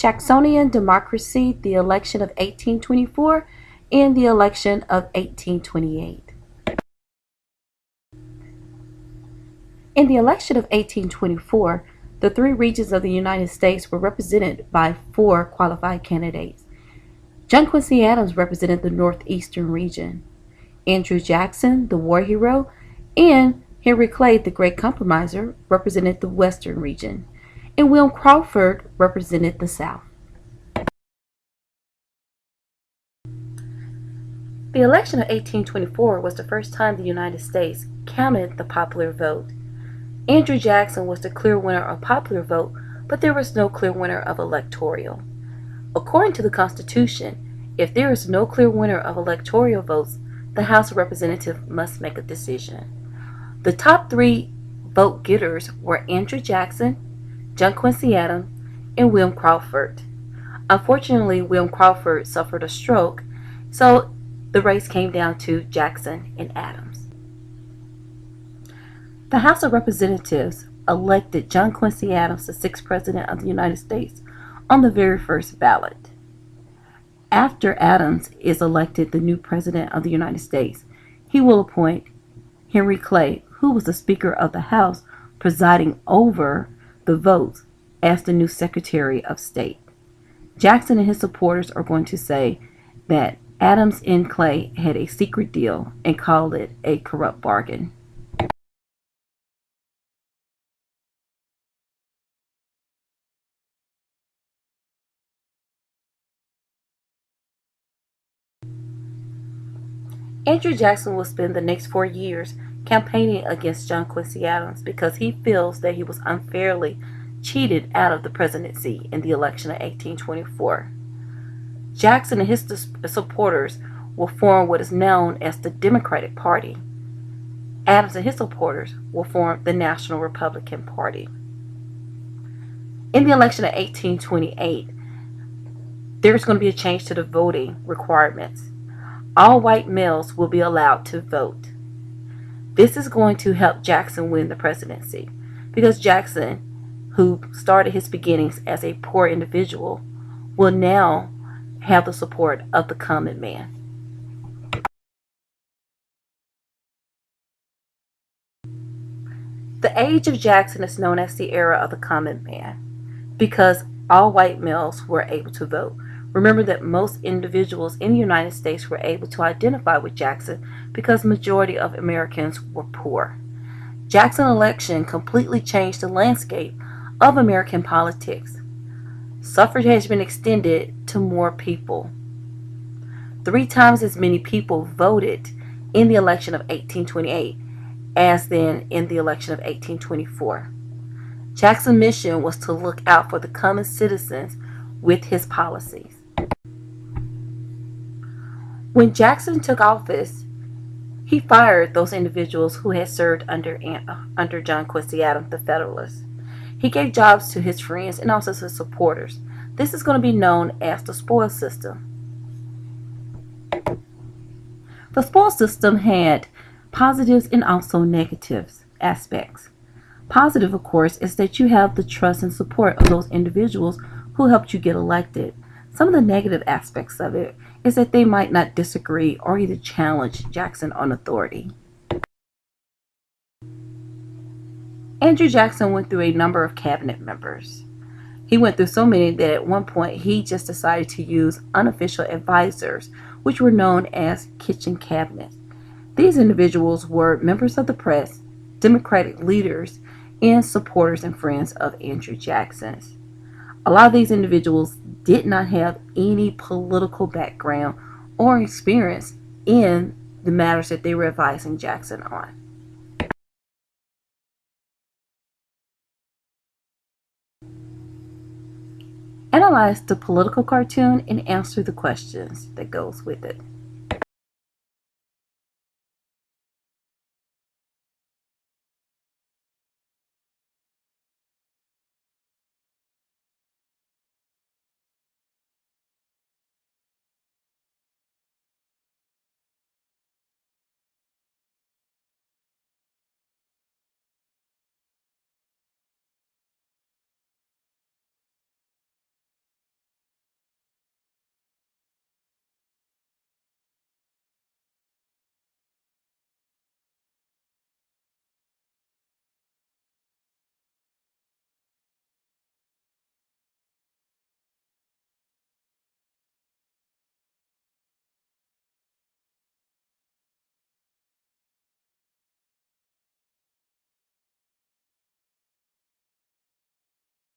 Jacksonian democracy, the election of 1824, and the election of 1828. In the election of 1824, the three regions of the United States were represented by four qualified candidates. John Quincy Adams represented the northeastern region. Andrew Jackson, the war hero, and Henry Clay, the great compromiser, represented the western region, and William Crawford represented the South. The election of 1824 was the first time the United States counted the popular vote. Andrew Jackson was the clear winner of popular vote, but there was no clear winner of electoral. According to the Constitution, if there is no clear winner of electoral votes, the House of Representatives must make a decision. The top three vote getters were Andrew Jackson, John Quincy Adams, and William Crawford. Unfortunately, William Crawford suffered a stroke, so the race came down to Jackson and Adams. The House of Representatives elected John Quincy Adams the sixth President of the United States on the very first ballot. After Adams is elected the new President of the United States, he will appoint Henry Clay, who was the Speaker of the House, presiding over the votes, as the new Secretary of State. Jackson and his supporters are going to say that Adams and Clay had a secret deal and called it a corrupt bargain. Andrew Jackson will spend the next 4 years campaigning against John Quincy Adams because he feels that he was unfairly cheated out of the presidency in the election of 1824. Jackson and his supporters will form what is known as the Democratic Party. Adams and his supporters will form the National Republican Party. In the election of 1828, there's going to be a change to the voting requirements. All white males will be allowed to vote. This is going to help Jackson win the presidency because Jackson, who started his beginnings as a poor individual, will now have the support of the common man. The age of Jackson is known as the era of the common man because all white males were able to vote. Remember that most individuals in the United States were able to identify with Jackson because the majority of Americans were poor. Jackson's election completely changed the landscape of American politics. Suffrage has been extended to more people. 3 times as many people voted in the election of 1828 as then in the election of 1824. Jackson's mission was to look out for the common citizens with his policies. When Jackson took office, he fired those individuals who had served under John Quincy Adams, the Federalist. He gave jobs to his friends and also his supporters. This is going to be known as the spoil system. The spoil system had positives and also negatives aspects. Positive, of course, is that you have the trust and support of those individuals who helped you get elected. Some of the negative aspects of it is that they might not disagree or either challenge Jackson on authority. Andrew Jackson went through a number of cabinet members. He went through so many that at one point he just decided to use unofficial advisors, which were known as kitchen cabinets. These individuals were members of the press, Democratic leaders, and supporters and friends of Andrew Jackson. A lot of these individuals did not have any political background or experience in the matters that they were advising Jackson on. Analyze the political cartoon and answer the questions that goes with it.